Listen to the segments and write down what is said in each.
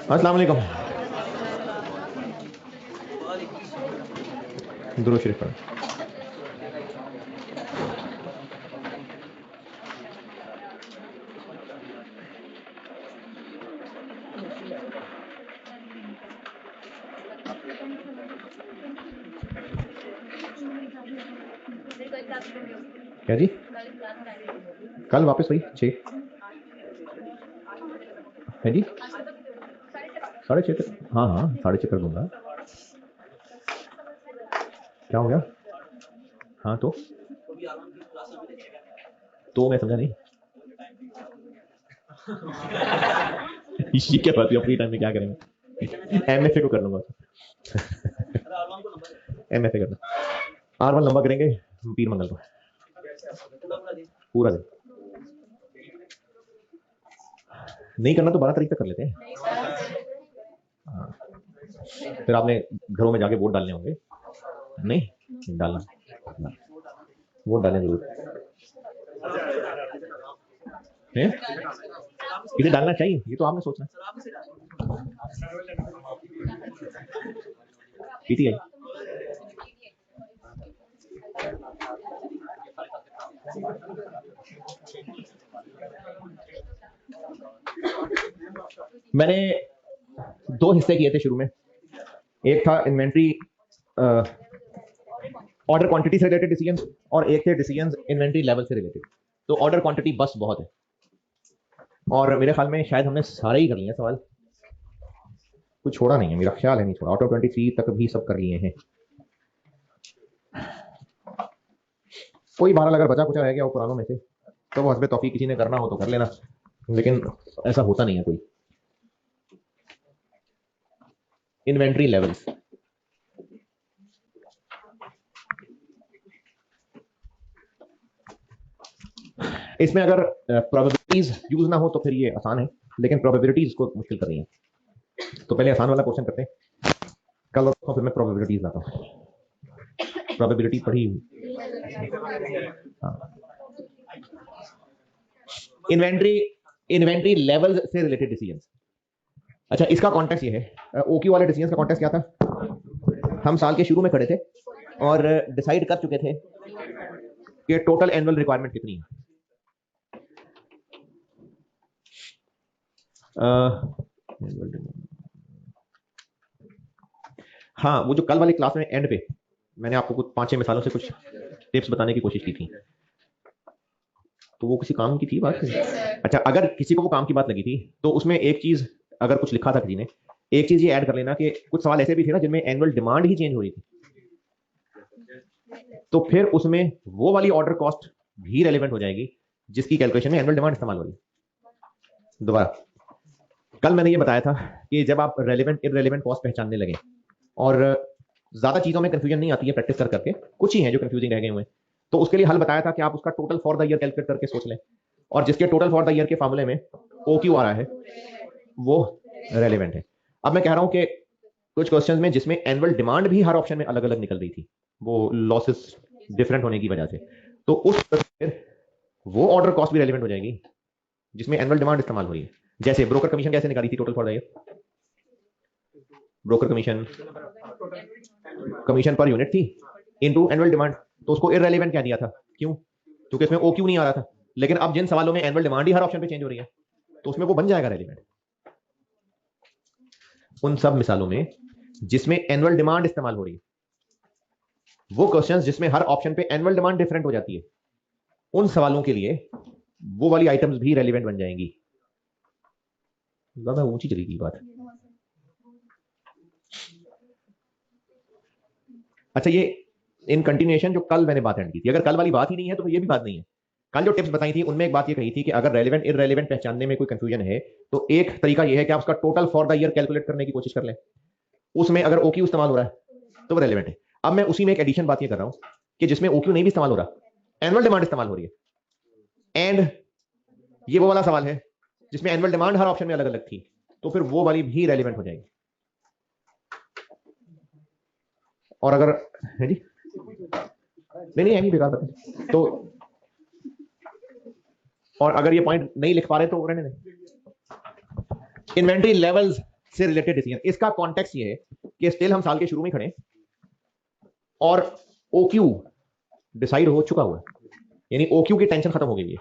अस्सलाम वालेकुम। दुरूद शरीफ पढ़ो। क्या जी? कल वापस वही 6 है जी, 6:30 तक। हाँ हाँ 6:30 कर दूंगा। क्या हो गया? हाँ तो मैं समझा नहीं। ये क्या बात है? फ्री टाइम में क्या करेंगे? एमएफए को कर लूंगा। एमएफए करना। R1 लंबा करेंगे पीर मंगल को, पूरा दिन। नहीं करना तो 12 तारीख तक कर लेते हैं। हाँ। फिर आपने घरों में जाके वोट डालने होंगे। नहीं डालना, वोट डालने जरूर है। इसे डालना चाहिए, ये तो आपने सोचना। पीटीआई मैंने 2 हिस्से किए थे शुरू में। एक था इन्वेंट्री ऑर्डर क्वांटिटी से रिलेटेड डिसीजन, और एक थे डिसीजन इन्वेंट्री लेवल से रिलेटेड। तो ऑर्डर क्वांटिटी बस बहुत है, और मेरे ख्याल में शायद हमने सारे ही कर लिए सवाल, कुछ छोड़ा नहीं है, मेरा ख्याल है नहीं छोड़ा। ऑटो 23 तक भी सब कर लिए हैं। कोई बहरहाल अगर बचा कुचा रह गया वो पुरानों में से, तो वो हस्बे तौफीक किसी ने करना हो तो कर लेना, लेकिन ऐसा होता नहीं है कोई। इन्वेंट्री लेवल्स, इसमें अगर प्रोबेबिलिटीज यूज ना हो तो फिर ये आसान है, लेकिन प्रोबेबिलिटीज को मुश्किल कर रही है। तो पहले आसान वाला क्वेश्चन करते हैं, कल फिर मैं प्रोबेबिलिटीज लाता हूँ। प्रोबेबिलिटी पढ़ी हुई। हाँ। इन्वेंट्री लेवल से रिलेटेड डिसीजन। अच्छा, इसका कॉन्टेक्स्ट ये है, ओक्यू वाले डिसीजन का कॉन्टेक्स्ट क्या था? हम साल के शुरू में खड़े थे और डिसाइड कर चुके थे कि टोटल एनुअल रिक्वायरमेंट कितनी है। हाँ, वो जो कल वाली क्लास में एंड पे मैंने आपको कुछ 5-6 मिसालों से कुछ टिप्स बताने की कोशिश की थी, तो वो किसी काम की थी बात? अच्छा, अगर किसी को वो काम की बात लगी थी तो उसमें एक चीज, अगर कुछ लिखा था किसी ने, एक चीज ये ऐड कर लेना कि कुछ सवाल ऐसे भी थे ना जिनमें एनुअल डिमांड ही चेंज हो रही थी, तो फिर उसमें वो वाली ऑर्डर कॉस्ट भी रेलिवेंट हो जाएगी जिसकी कैलकुलेशन में एनुअल डिमांड इस्तेमाल हो रही है। दोबारा, कल मैंने ये बताया था कि जब आप रेलिवेंट इररेलेवेंट कॉस्ट पहचानने लगे, और ज्यादा चीजों में कंफ्यूजन नहीं आती है प्रैक्टिस कर करके, कुछ ही हैं जो कंफ्यूजिंग रह गए हुए, तो उसके लिए हल बताया था कि आप उसका total for the year calculate करके सोच लें, और जिसके टोटल फॉर द ईयर के फार्मूले में OQ आ रहा है वो रेलिवेंट है। अब मैं कह रहा हूं कि कुछ क्वेश्चंस में जिसमें एनुअल डिमांड भी हर ऑप्शन में अलग अलग निकल रही थी, वो लॉसेस डिफरेंट होने की वजह से, तो उस वो ऑर्डर कॉस्ट भी रेलिवेंट हो जाएगी जिसमें एनुअल डिमांड इस्तेमाल हो रही है। जैसे ब्रोकर कमीशन कैसे निकाली थी total for the year? Broker commission per unit थी इनटू एनुअल डिमांड, तो उसको इररेलेवेंट कह दिया था। क्यों? क्योंकि इसमें OQ नहीं आ रहा था। लेकिन अब जिन सवालों में एनुअल डिमांड ही हर ऑप्शन पे चेंज हो रही है, तो उसमें वो बन जाएगा रेलिवेंट। उन सब मिसालों में जिसमें एनुअल डिमांड इस्तेमाल हो रही है, वो क्वेश्चंस जिसमें हर ऑप्शन पे एनुअल डिमांड डिफरेंट हो जाती है, उन सवालों के लिए वो वाली आइटम्स भी रेलिवेंट बन जाएंगी। ज्यादा ऊंची चली बात। अच्छा, ये इन कंटिन्यूएशन जो कल मैंने बात एंड की थी, अगर कल वाली बात ही नहीं है तो ये भी बात नहीं है। कल जो टिप्स बताई थी उनमें एक बात ये कही थी कि अगर रेलेवेंट इररेलेवेंट पहचानने में कोई कंफ्यूजन है तो एक तरीका ये है कि आप उसका total for the year calculate करने की कोशिश कर लें, उसमें अगर OQ इस्तेमाल हो रहा है तो वो रेलेवेंट है। अब मैं उसी में एक एडिशन बात ये कर रहा हूं कि जिसमें OQ नहीं भी इस्तेमाल हो रहा, एनुअल डिमांड इस्तेमाल हो रही है, एंड ये वो वाला सवाल है जिसमें एनुअल डिमांड हर ऑप्शन में अलग अलग थी, तो फिर वो वाली भी रेलिवेंट हो जाएगी। और अगर है जी, नहीं नहीं बेकार बात है तो, और अगर ये पॉइंट नहीं लिख पा रहे तो रहने दें। इन्वेंट्री लेवल्स से रिलेटेड डिसीजन। इसका कॉन्टेक्स्ट ये है कि स्टिल हम साल के शुरू में खड़े और ओक्यू डिसाइड हो चुका हुआ है, यानी ओक्यू की टेंशन खत्म हो गई है,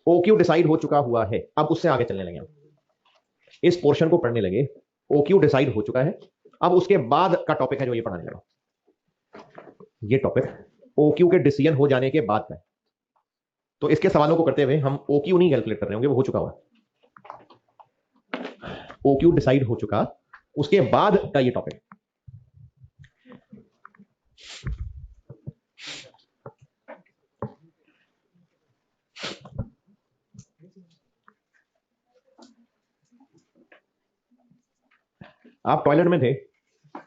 ओक्यू डिसाइड हो चुका हुआ है। अब उससे आगे चलने लगे हम, इस पोर्शन को पढ़ने लगे। ओक्यू डिसाइड हो चुका है, अब उसके बाद का टॉपिक है जो ये पढ़ाने लगा। ये टॉपिक ओक्यू के डिसीजन हो जाने के बाद का है। तो इसके सवालों को करते हुए हम ओक्यू नहीं कैलकुलेट कर रहे होंगे, वो हो चुका हुआ। ओक्यू डिसाइड हो चुका, उसके बाद का ये टॉपिक। आप टॉयलेट में थे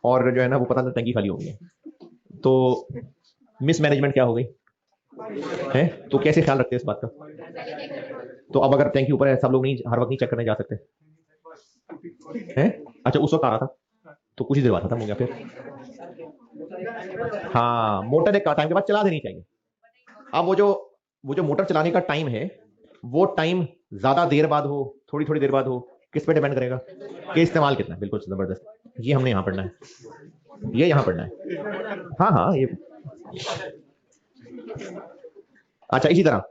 और जो है ना वो पता नहीं टंकी खाली हो गई है, तो मिसमैनेजमेंट क्या हो गई है, तो कैसे ख्याल रखते हैं इस बात का? तो अब अगर टंकी ऊपर है, सब लोग नहीं हर वक्त नहीं चेक करने जा सकते हैं? अच्छा, उस वक्त आ रहा था तो कुछ ही देर बाद खत्म हो गया फिर। हाँ, मोटर एक टाइम के बाद चला देनी चाहिए। अब वो जो मोटर चलाने का टाइम है, वो टाइम ज्यादा देर बाद हो, थोड़ी थोड़ी देर बाद हो, किस पे डिपेंड करेगा कि इस्तेमाल कितना है। बिल्कुल जबरदस्त, ये हमने यहां पढ़ना है, ये यहां पढ़ना है। हाँ हाँ, ये अच्छा। इसी तरह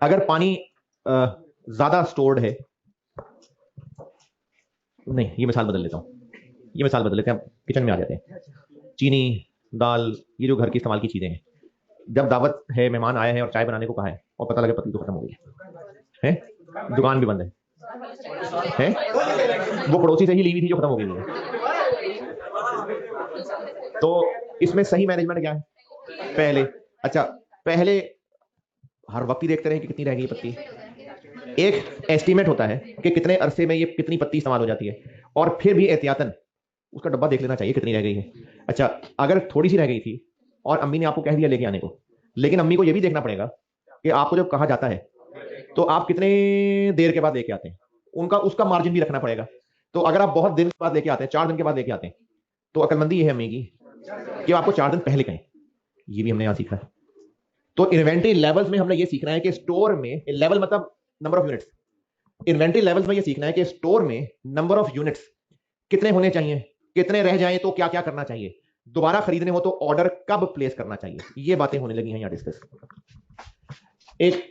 अगर पानी ज्यादा स्टोर्ड है, नहीं ये मिसाल बदल लेता हूं, ये मिसाल बदल लेते हैं, किचन में आ जाते हैं। चीनी, दाल, ये जो घर की इस्तेमाल की चीजें हैं, जब दावत है, मेहमान आया है और चाय बनाने को कहा है और पता लगे पत्ती तो खत्म हो गई है, दुकान भी बंद है, वो पड़ोसी से ही ली हुई थी जो खत्म हो गई है। तो इसमें सही मैनेजमेंट क्या है? पहले, अच्छा पहले हर वक्त ही देखते रहे कि कितनी रह गई पत्ती। एक एस्टीमेट होता है कि कितने अरसे में ये कितनी पत्ती इस्तेमाल हो जाती है, और फिर भी एहतियातन उसका डब्बा देख लेना चाहिए कितनी रह गई है। अच्छा, अगर थोड़ी सी रह गई थी और अम्मी ने आपको कह दिया लेके आने को, लेकिन अम्मी को यह भी देखना पड़ेगा कि आपको जब कहा जाता है तो आप कितने देर के बाद लेके आते हैं, उनका उसका मार्जिन भी रखना पड़ेगा। तो अगर आप बहुत दिन के बाद लेके आते हैं, 4 दिन के बाद लेके आते हैं, तो अकलमंदी ये है अम्मी की कि आपको 4 दिन पहले कहें। ये भी हमने यहां सीखा है। तो इन्वेंट्री लेवल्स में हमने ये सीखना है कि स्टोर में, लेवल मतलब number of units, inventory levels में ये सीखना है कि स्टोर में नंबर ऑफ यूनिट्स कितने होने चाहिए, कितने रह जाए तो क्या क्या करना चाहिए, दोबारा खरीदने हो तो ऑर्डर कब प्लेस करना चाहिए। ये बातें होने लगी हैं यहां डिस्कस। एक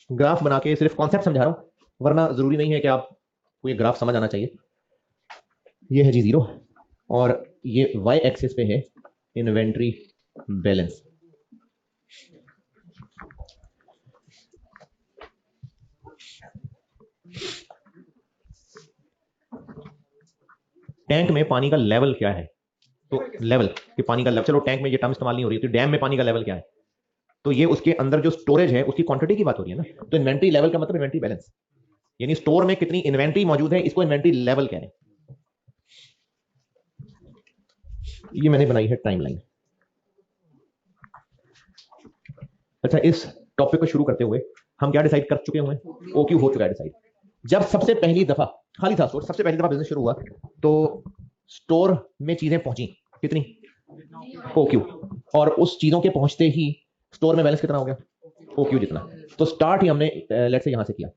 ग्राफ बना के सिर्फ कॉन्सेप्ट समझा रहा हूं, वरना जरूरी नहीं है कि आपको ये ग्राफ समझ आना चाहिए। ये है जी 0 और ये y एक्सिस पे है इन्वेंट्री बैलेंस। टैंक में पानी का लेवल क्या है? तो लेवल कि पानी का लेवल, चलो टैंक में ये टर्म इस्तेमाल नहीं हो रही, तो डैम में पानी का लेवल क्या है? तो ये उसके अंदर जो स्टोरेज है उसकी क्वांटिटी की बात हो रही है ना। तो इन्वेंट्री लेवल का मतलब इन्वेंट्री बैलेंस, यानी स्टोर में कितनी इन्वेंट्री मौजूद है, इसको इन्वेंट्री लेवल कह रहे हैं। ये मैंने बनाई है टाइमलाइन। अच्छा, इस टॉपिक को शुरू करते हुए हम क्या डिसाइड कर चुके हुए? ओक्यू हो चुका है डिसाइड। जब सबसे पहली दफा खाली था स्टोर, सबसे पहली दफा बिजनेस शुरू हुआ, तो स्टोर में चीजें पहुंची कितनी? ओक्यू। और उस चीजों के पहुंचते ही स्टोर में बैलेंस कितना हो गया? ओक्यू जितना। तो स्टार्ट ही हमने लेट से यहां से किया।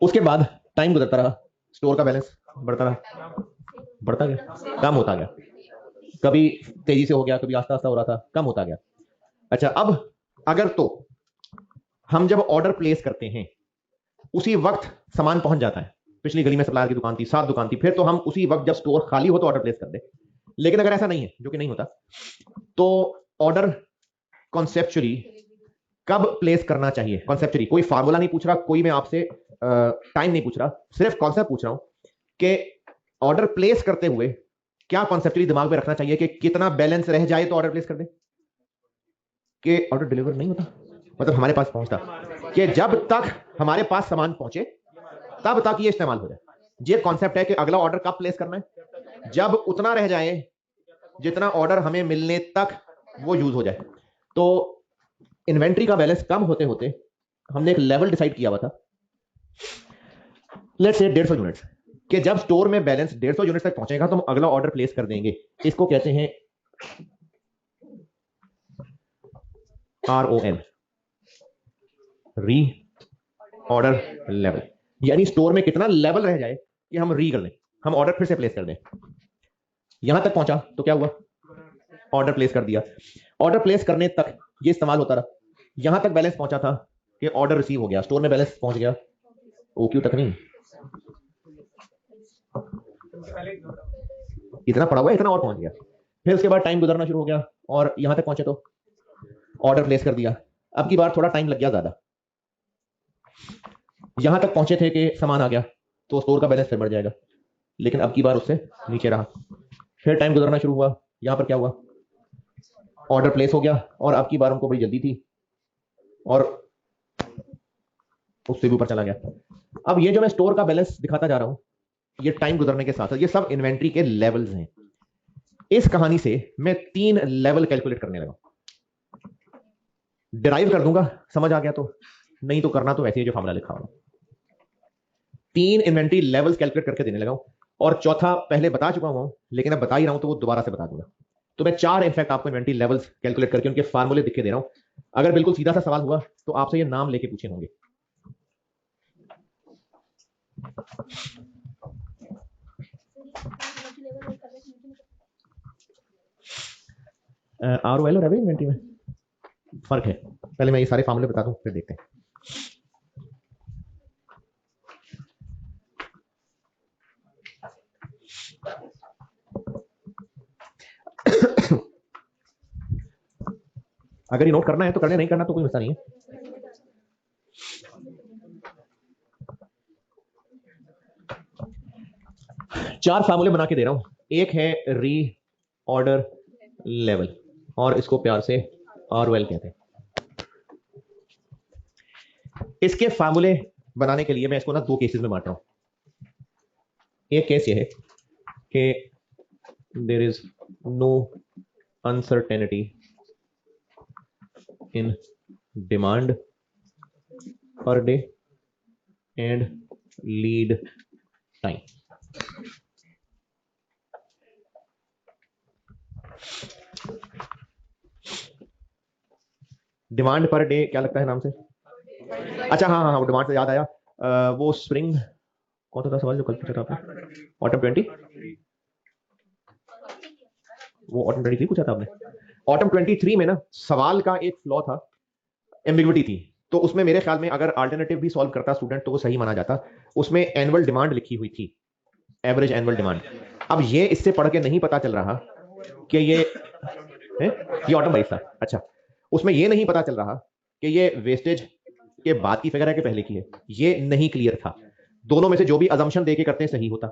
उसके बाद टाइम गुजरता रहा, स्टोर का बैलेंस बढ़ता रहा, बढ़ता गया, कम होता गया, कभी तेजी से हो गया, कभी आस्ता आस्ता हो रहा था, कम होता गया। अच्छा, अब अगर तो हम जब ऑर्डर प्लेस करते हैं उसी वक्त सामान पहुंच जाता है, पिछली गली में सप्लायर की दुकान थी, 7 दुकान थी, फिर तो हम उसी वक्त जब स्टोर खाली हो तो ऑर्डर प्लेस कर दे। लेकिन अगर ऐसा नहीं है, जो कि नहीं होता, तो ऑर्डर कॉन्सेप्चुअली कब प्लेस करना चाहिए? कॉन्सेप्चुअली कोई फार्मूला नहीं पूछ रहा, कोई मैं आपसे टाइम नहीं पूछ रहा, सिर्फ कॉन्सेप्ट पूछ रहा हूं कि ऑर्डर प्लेस करते हुए क्या कॉन्सेप्चुअली दिमाग में रखना चाहिए कि कितना बैलेंस रह जाए तो ऑर्डर प्लेस कर दे, कि ऑर्डर डिलीवर नहीं होता, मतलब हमारे पास पहुंचता, कि जब तक हमारे पास सामान पहुंचे तब तक ये इस्तेमाल हो जाए। ये कॉन्सेप्ट है कि अगला ऑर्डर कब प्लेस करना है, जब उतना रह जाए जितना ऑर्डर हमें मिलने तक वो यूज हो जाए। तो इन्वेंट्री का बैलेंस कम होते होते हमने एक लेवल डिसाइड किया हुआ था, लेट्स से 150 यूनिट्स, कि जब स्टोर में बैलेंस 150 यूनिट तक पहुंचेगा तो हम अगला ऑर्डर प्लेस कर देंगे। इसको कहते हैं ROL, री ऑर्डर लेवल, यानी स्टोर में कितना लेवल रह जाए कि हम री कर लें, हम ऑर्डर फिर से प्लेस कर दें। यहां तक पहुंचा तो क्या हुआ, ऑर्डर प्लेस कर दिया। ऑर्डर प्लेस करने तक ये इस्तेमाल होता रहा, यहां तक बैलेंस पहुंचा था कि ऑर्डर रिसीव हो गया, स्टोर में बैलेंस पहुंच गया, ओक्यू तक नहीं, इतना पड़ा हुआ इतना और पहुंच गया। फिर उसके बाद टाइम गुजरना शुरू हो गया और यहां तक पहुंचे तो ऑर्डर प्लेस कर दिया। अब की बार थोड़ा टाइम लग गया ज्यादा, यहां तक पहुंचे थे कि सामान आ गया तो स्टोर का बैलेंस फिर बढ़ जाएगा, लेकिन अब की बार उससे नीचे रहा। फिर टाइम गुजरना शुरू हुआ, यहां पर क्या हुआ, ऑर्डर प्लेस हो गया और अब की बार उनको बड़ी जल्दी थी और उससे भी ऊपर चला गया। अब ये जो मैं स्टोर का बैलेंस दिखाता जा रहा हूं, ये टाइम गुजरने के साथ साथ ये सब इन्वेंट्री के लेवल्स हैं। इस कहानी से मैं 3 लेवल कैलकुलेट करने लगा, डिराइव कर दूंगा, समझ आ गया तो, नहीं तो करना तो वैसे ही जो फार्मूला लिखा होगा। 3 इन्वेंट्री लेवल्स कैलकुलेट करके देने लगा हूं और चौथा पहले बता चुका हूं, लेकिन अब बता ही रहा हूं तो वो दोबारा से बता दूंगा। तो मैं 4 इनफैक्ट आपको इन्वेंट्री लेवल्स कैलकुलेट करके उनके फार्मूले दिख के दे रहा हूं। अगर बिल्कुल सीधा सा सवाल हुआ तो आपसे ये नाम लेके पूछे होंगे। ROL और एवरेज इन्वेंट्री में फर्क है, पहले मैं ये सारे फार्मूले बता दूं फिर देखते हैं। अगर ये नोट करना है तो करने, नहीं करना तो कोई मसला नहीं है। चार फार्मूले बना के दे रहा हूं, एक है री ऑर्डर लेवल और इसको प्यार से ROL कहते हैं। इसके फार्मूले बनाने के लिए मैं इसको ना 2 केसेस में बांट रहा हूं। एक केस ये है कि there is no uncertainty in demand per day and lead time. Demand per day क्या लगता है नाम से? अच्छा हाँ हाँ हाँ, डिमांड से याद आया, वो स्प्रिंग कौन सा था सवाल जो कल पूछा था आपने? ऑटम 20, वो ऑटम 23 पूछा था आपने। ऑटम 23 में ना सवाल का एक फ्लॉ था, एम्बिग्विटी थी, तो उसमें मेरे ख्याल में अगर अल्टरनेटिव भी सॉल्व करता स्टूडेंट तो वो सही माना जाता। उसमें एनुअल डिमांड लिखी हुई थी, एवरेज एनुअल डिमांड। अब ये इससे पढ़ के नहीं पता चल रहा कि ये ऑटम 22 था। अच्छा, उसमें ये नहीं पता चल रहा कि ये वेस्टेज के बाद की फिगर है कि पहले की है, ये नहीं क्लियर था। दोनों में से जो भी अजम्पशन देके करते हैं सही होता।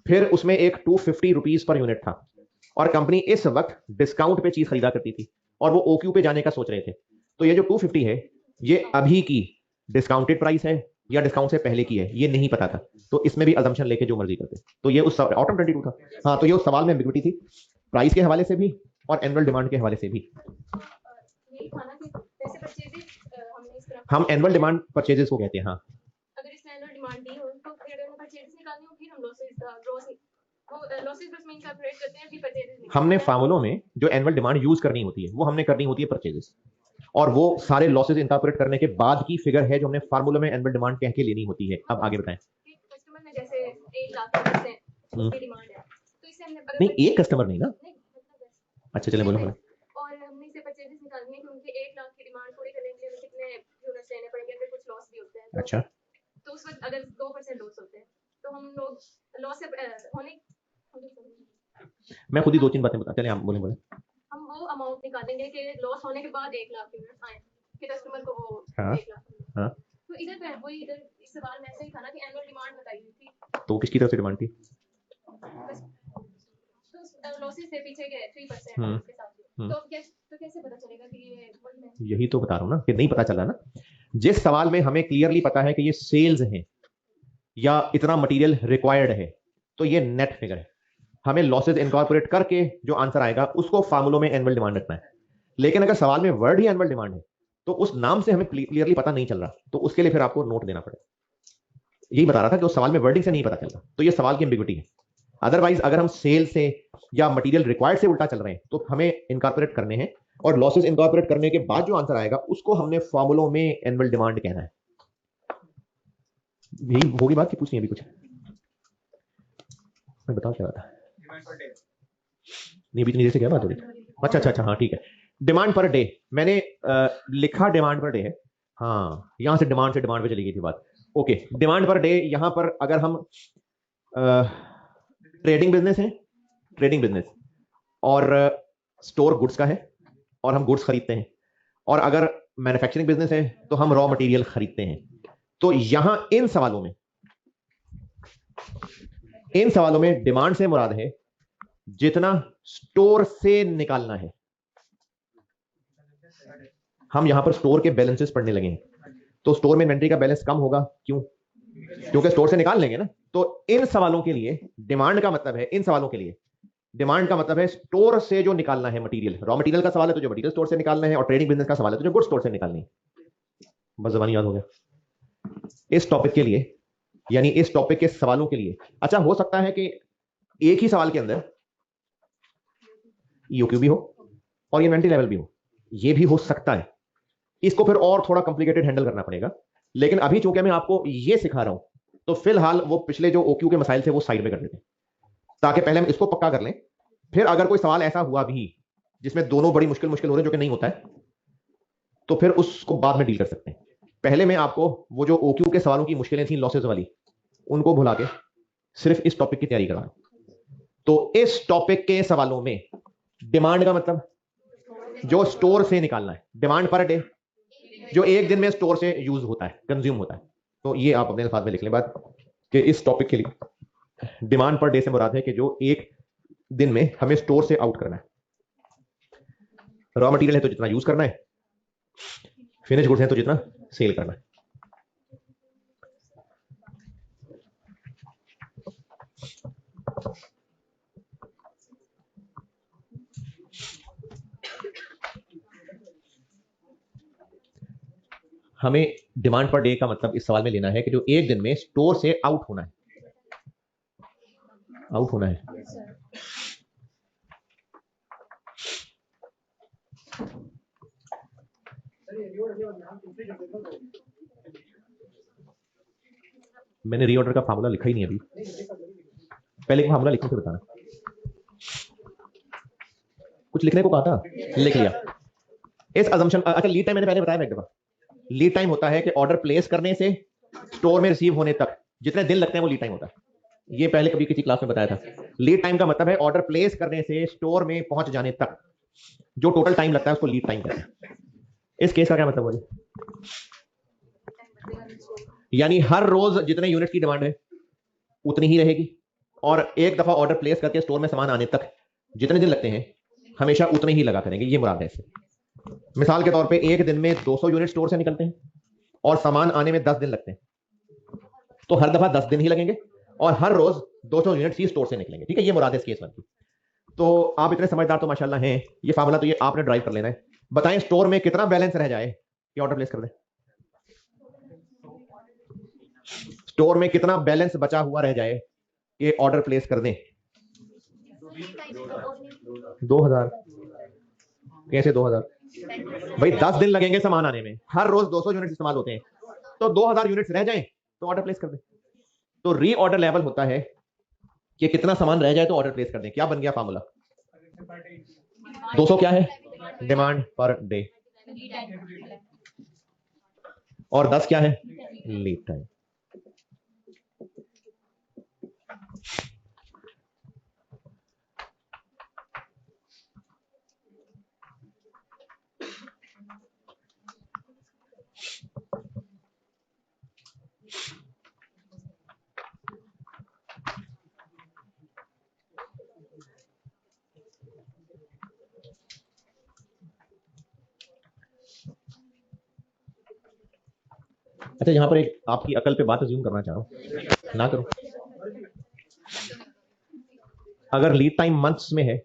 फिर उसमें एक 250 रुपीज पर यूनिट था और कंपनी इस वक्त डिस्काउंट पे चीज खरीदा करती थी और वो ओक्यू पे जाने का सोच रहे थे। तो ये जो 250 है ये अभी की डिस्काउंटेड प्राइस है या डिस्काउंट से पहले की है, ये नहीं पता था। तो इसमें भी अजम्पशन लेके जो मर्जी करते। तो ये उस ऑटम 22 था। हाँ, तो ये उस सवाल में एम्बिग्विटी थी, प्राइस के हवाले से भी और एनुअल डिमांड के हवाले से भी। हम एनुअल डिमांड परचेजेस को कहते हैं। हाँ, अगर इसमें एनुअल डिमांड दी हो तो फिर परचेजेस निकालनी हो, फिर हम लॉसेस बस में इंकॉर्पोरेट करते हैं, फिर परचेजेस। हमने फार्मूलों में जो एनुअल डिमांड यूज करनी होती है वो हमने करनी होती है परचेजेस, और वो सारे लॉसेस इंकॉर्पोरेट करने के बाद की फिगर है जो हमने फार्मूला में एनुअल डिमांड कह के लेनी होती है। अब आगे बताएं। कस्टमर ने जैसे 1 लाख की डिमांड है तो इसे हमने नहीं, एक कस्टमर नहीं ना। अच्छा चले बोलो। और हमने इसे परचेजेस निकालनी है क्योंकि 1 लाख की डिमांड पूरी करने के लिए कितने यूनिट्स लेने पड़ेंगे, फिर कुछ लॉस भी होते हैं। अच्छा, तो उस वक्त अगर 2% लॉस होते हैं तो हम लोग लॉस से होने, मैं खुद ही 2-3 बातें बता, चले आप बोले। हम वो अमाउंट निकालेंगे कि लॉस होने के बाद 1 लाख यूनिट आए कि कस्टमर को वो 1 लाख। हाँ, तो इधर पे वही, इधर इस सवाल में ऐसा ही था ना कि एनुअल डिमांड बताई हुई थी, तो किसकी तरफ से डिमांड थी? तो लॉसेस से पीछे के 3% के साथ। तो कैसे पता चलेगा कि ये वही है? यही तो बता रहा हूँ ना कि नहीं पता चला ना। जिस सवाल में हमें क्लियरली पता है कि ये सेल्स है या इतना मटेरियल रिक्वायर्ड है तो ये नेट फिगर है, हमें लॉसेस इनकॉर्पोरेट करके जो आंसर आएगा उसको फार्मूलों में एनुअल डिमांड रखना है। लेकिन अगर सवाल में वर्ड ही एनुअल डिमांड है तो उस नाम से हमें क्लियरली पता नहीं चल रहा, तो उसके लिए फिर आपको नोट देना पड़ेगा। यही बता रहा था कि उस सवाल में वर्डिंग से नहीं पता चल रहा, तो ये सवाल की एम्बिग्विटी है। अदरवाइज अगर हम सेल से या मटेरियल रिक्वायर्ड से उल्टा चल रहे हैं तो हमें इनकॉर्पोरेट करने हैं, और लॉसेस इनकॉर्पोरेट करने के बाद जो आंसर आएगा उसको हमने फॉर्मूलों में एनुअल डिमांड कहना है। यही होगी बात कि पूछनी है अभी कुछ? मैं बताओ क्या बात है? नहीं, अभी इतनी देर से क्या बात हो रही थी? अच्छा अच्छा अच्छा, हाँ ठीक है। डिमांड पर डे, मैंने लिखा डिमांड पर डे है। हाँ, यहां से डिमांड पे चली गई थी बात। ओके, डिमांड पर डे, यहां पर अगर हम ट्रेडिंग बिजनेस है, ट्रेडिंग बिजनेस, और स्टोर गुड्स का है, और हम गुड्स खरीदते हैं, और अगर मैन्युफैक्चरिंग बिजनेस है तो हम रॉ मटेरियल खरीदते हैं। तो यहां इन सवालों में डिमांड से मुराद है जितना स्टोर से निकालना है। हम यहां पर स्टोर के बैलेंसेस पढ़ने लगे हैं, तो स्टोर में इन्वेंट्री का बैलेंस कम होगा, क्यों? क्योंकि स्टोर से निकाल लेंगे ना। तो इन सवालों के लिए डिमांड का मतलब है, इन सवालों के लिए डिमांड का मतलब है स्टोर से जो निकालना है मटेरियल। रॉ मटेरियल का सवाल है तो जो मटेरियल स्टोर से निकालना है, और ट्रेडिंग बिजनेस का सवाल है तो जो गुड्स स्टोर से निकालनी है। बस जबानी याद हो गया इस टॉपिक के लिए, यानी इस टॉपिक के सवालों के लिए। अच्छा, हो सकता है कि एक ही सवाल के अंदर ईओक्यू भी हो और इन्वेंट्री लेवल भी हो, ये भी हो सकता है। इसको फिर और थोड़ा कॉम्प्लिकेटेड हैंडल करना पड़ेगा, लेकिन अभी चूंकि मैं आपको ये सिखा रहा हूं, तो फिलहाल वो पिछले जो ओक्यू के मसाइल थे वो साइड में कर देते हैं, ताकि पहले हम इसको पक्का कर लें। फिर अगर कोई सवाल ऐसा हुआ भी जिसमें दोनों बड़ी मुश्किल मुश्किल हो रहे हैं, जो कि नहीं होता है, तो फिर उसको बाद में डील कर सकते हैं। पहले मैं आपको वो जो ओक्यू के सवालों की मुश्किलें थी लॉसेस वाली, उनको भुला के सिर्फ इस टॉपिक की तैयारी करा। तो इस टॉपिक के सवालों में डिमांड का मतलब जो स्टोर से निकालना है, डिमांड पर डे जो एक दिन में स्टोर से यूज होता है, कंज्यूम होता है। तो ये आप अपने अल्फाज में लिख लें बात, कि इस टॉपिक के लिए डिमांड पर डे से मुराद है कि जो एक दिन में हमें स्टोर से आउट करना है। रॉ मटेरियल है तो जितना यूज करना है, फिनिश गुड्स है तो जितना सेल करना है। हमें डिमांड पर डे का मतलब इस सवाल में लेना है कि जो एक दिन में स्टोर से आउट होना है, आउट होना है। मैंने रीऑर्डर का फार्मूला लिखा ही नहीं अभी, पहले का फार्मूला लिखने से बताना। कुछ लिखने को कहा था, लिख लिया। इस अजम्पशन, अच्छा लीड टाइम मैंने पहले बताया, एक दफा लीड टाइम होता है कि ऑर्डर प्लेस करने से स्टोर में रिसीव होने तक जितने दिन लगते हैं वो लीड टाइम होता है। ये पहले कभी किसी क्लास में बताया था। लीड टाइम का मतलब है ऑर्डर प्लेस करने से स्टोर में पहुंच जाने तक जो टोटल टाइम लगता है उसको लीड टाइम कहते हैं। इस केस का क्या मतलब है? यानी हर रोज जितने यूनिट की डिमांड है उतनी ही रहेगी, और एक दफा ऑर्डर प्लेस करके स्टोर में सामान आने तक जितने दिन लगते हैं हमेशा उतने ही लगा करेंगे। ये मुराद है इससे। मिसाल के तौर पे एक दिन में 200 यूनिट स्टोर से निकलते हैं और सामान आने में 10 दिन लगते हैं, तो हर दफा 10 दिन ही लगेंगे, और हर रोज 200 यूनिट ही स्टोर से निकलेंगे। ठीक है, ये मुराद है इस केस की। तो आप इतने समझदार तो माशाल्लाह हैं। ये फार्मूला तो ये आपने ड्राइव कर लेना है। बताएं स्टोर में कितना बैलेंस रह जाए कि ऑर्डर प्लेस कर दें? स्टोर में कितना बैलेंस बचा हुआ रह जाए कि ऑर्डर प्लेस कर दें? 2000। कैसे 2000? भाई 10 दिन लगेंगे सामान आने में, हर रोज 200 यूनिट इस्तेमाल होते हैं, तो 2000 यूनिट्स रह जाएं तो ऑर्डर प्लेस कर दें। तो री ऑर्डर लेवल होता है कि कितना सामान रह जाए तो ऑर्डर प्लेस कर दें। क्या बन गया फार्मूला? 200 क्या है? Demand per day. और 10 क्या है? Lead time. अच्छा, यहां पर एक आपकी अकल पे बात अज्यूम करना चाह रहा हूं, ना करो। अगर लीड टाइम मंथ्स में है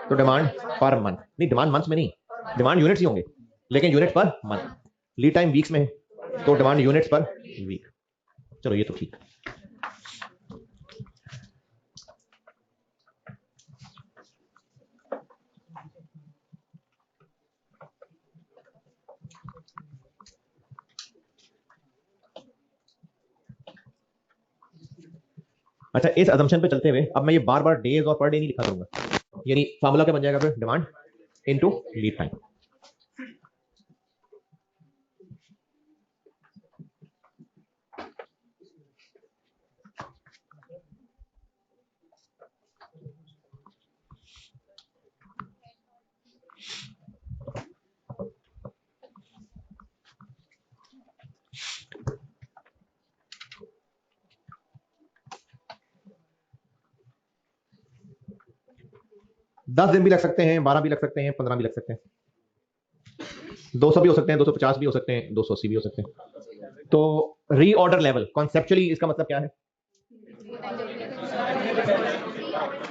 तो डिमांड पर मंथ, नहीं डिमांड मंथ्स में नहीं, डिमांड यूनिट्स ही होंगे, लेकिन unit per month. Lead time weeks में है तो डिमांड यूनिट्स पर वीक। चलो ये तो ठीक। अच्छा, इस अजम्पशन पे चलते हुए अब मैं ये बार बार डेज और पर डे नहीं लिखा करूंगा, यानी फार्मूला क्या बन जाएगा फिर, डिमांड इनटू लीड टाइम। दस दिन भी लग सकते हैं, 12 भी लग सकते हैं, 15 भी लग सकते हैं, 200 भी हो सकते हैं, 250 भी हो सकते हैं, 280 भी हो सकते हैं। तो रीऑर्डर लेवल कॉन्सेप्चुअली इसका मतलब क्या है